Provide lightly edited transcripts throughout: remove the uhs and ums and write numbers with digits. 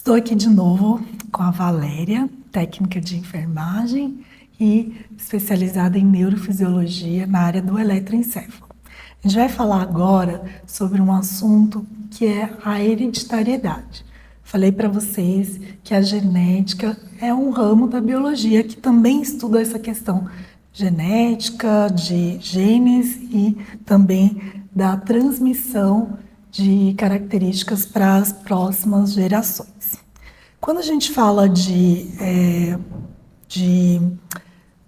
Estou aqui de novo com a Valéria, técnica de enfermagem e especializada em neurofisiologia na área do eletroencefalo. A gente vai falar agora sobre um assunto que é a hereditariedade. Falei para vocês que a genética é um ramo da biologia que também estuda essa questão genética, de genes e também da transmissão de características para as próximas gerações. Quando a gente fala de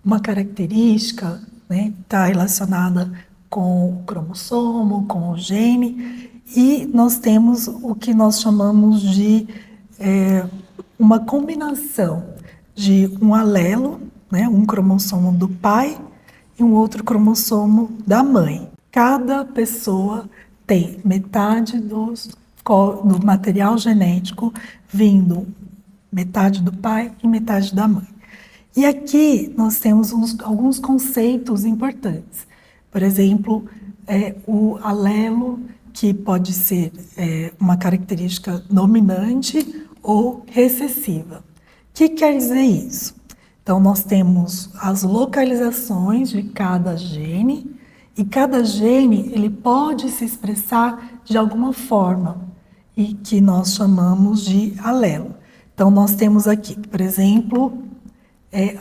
uma característica, né, está relacionada com o cromossomo, com o gene, e nós temos o que nós chamamos de uma combinação de um alelo, né, um cromossomo do pai e um outro cromossomo da mãe. Cada pessoa tem metade do material genético vindo metade do pai e metade da mãe. E aqui nós temos alguns conceitos importantes. Por exemplo, o alelo, que pode ser uma característica dominante ou recessiva. O que quer dizer isso? Então, nós temos as localizações de cada gene, e cada gene ele pode se expressar de alguma forma, e que nós chamamos de alelo. Então, nós temos aqui, por exemplo,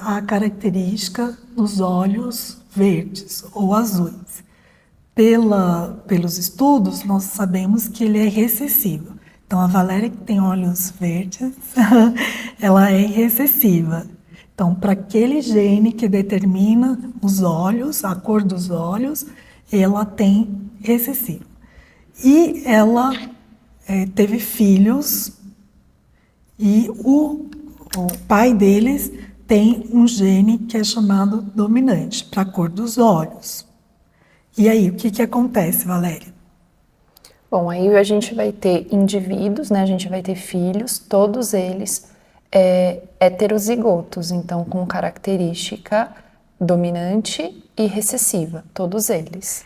a característica dos olhos verdes ou azuis. Pelos estudos, nós sabemos que ele é recessivo. Então, a Valéria, que tem olhos verdes, ela é recessiva. Então, para aquele gene que determina os olhos, a cor dos olhos, ela tem recessivo. E ela teve filhos, e o pai deles tem um gene que é chamado dominante, para a cor dos olhos. E aí, o que acontece, Valéria? Bom, aí a gente vai ter indivíduos, né? A gente vai ter filhos, todos eles heterozigotos, então com característica dominante e recessiva, todos eles.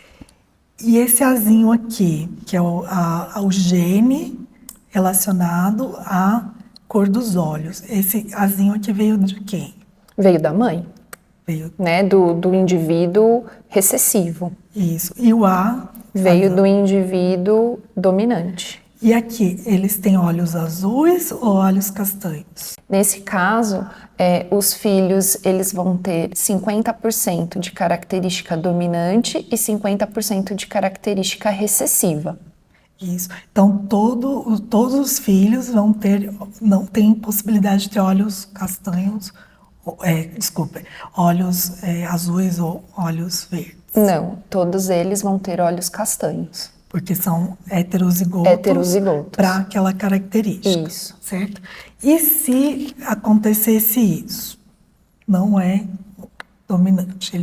E esse azinho aqui, que é o gene relacionado à cor dos olhos, esse azinho aqui veio de quem? Veio da mãe, né? Do indivíduo recessivo. Isso. E o A? Veio do indivíduo dominante. E aqui, eles têm olhos azuis ou olhos castanhos? Nesse caso, os filhos eles vão ter 50% de característica dominante e 50% de característica recessiva. Isso. Então, todos os filhos não tem possibilidade de ter olhos castanhos, olhos azuis ou olhos verdes. Não, todos eles vão ter olhos castanhos. Porque são heterozigotos. Para aquela característica. Isso. Certo? E se acontecesse isso? Não é dominante,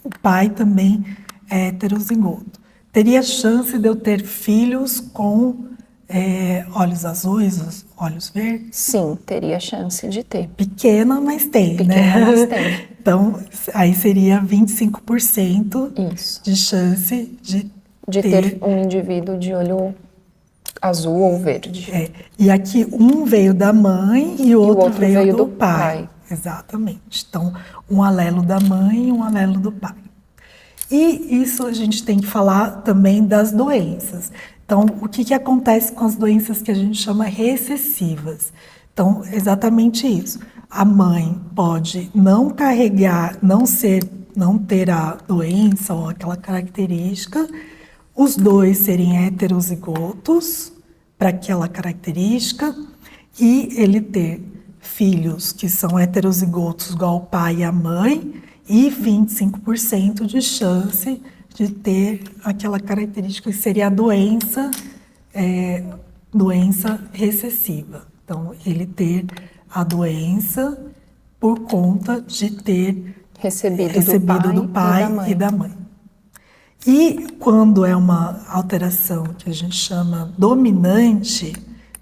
o pai também é heterozigoto. Teria chance de eu ter filhos com olhos azuis, olhos verdes? Sim, teria chance de ter. Pequena, mas tem, né? Mas tem. Então, aí seria 25% Isso. de chance de ter um indivíduo de olho azul ou verde. E aqui um veio da mãe e o outro veio do pai. Exatamente. Então, um alelo da mãe e um alelo do pai. E isso a gente tem que falar também das doenças. Então, o que acontece com as doenças que a gente chama recessivas? Então, exatamente isso. A mãe pode não carregar, não ter a doença ou aquela característica, os dois serem heterozigotos para aquela característica e ele ter filhos que são heterozigotos igual o pai e a mãe e 25% de chance de ter aquela característica que seria a doença recessiva. Então, ele ter a doença por conta de ter recebido do pai e da mãe. E quando é uma alteração que a gente chama dominante,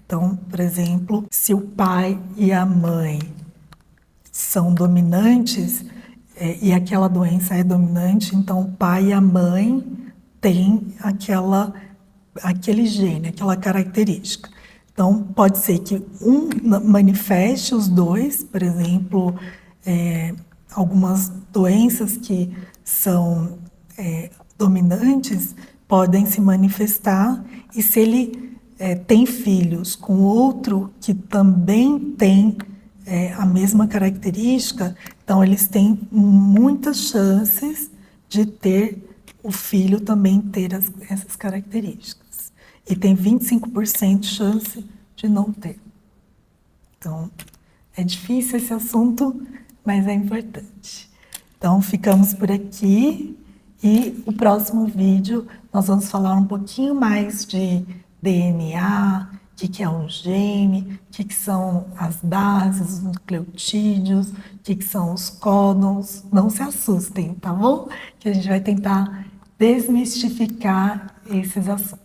então, por exemplo, se o pai e a mãe são dominantes e aquela doença é dominante, então o pai e a mãe têm aquele gene, aquela característica. Então, pode ser que um manifeste os dois, por exemplo, algumas doenças que são dominantes podem se manifestar, e se ele tem filhos com outro que também tem a mesma característica, então eles têm muitas chances de ter o filho também ter essas características. E tem 25% de chance de não ter. Então, é difícil esse assunto, mas é importante. Então, ficamos por aqui, e o próximo vídeo nós vamos falar um pouquinho mais de DNA, o que é um gene, o que são as bases, os nucleotídeos, o que são os códons. Não se assustem, tá bom? Que a gente vai tentar desmistificar esses assuntos.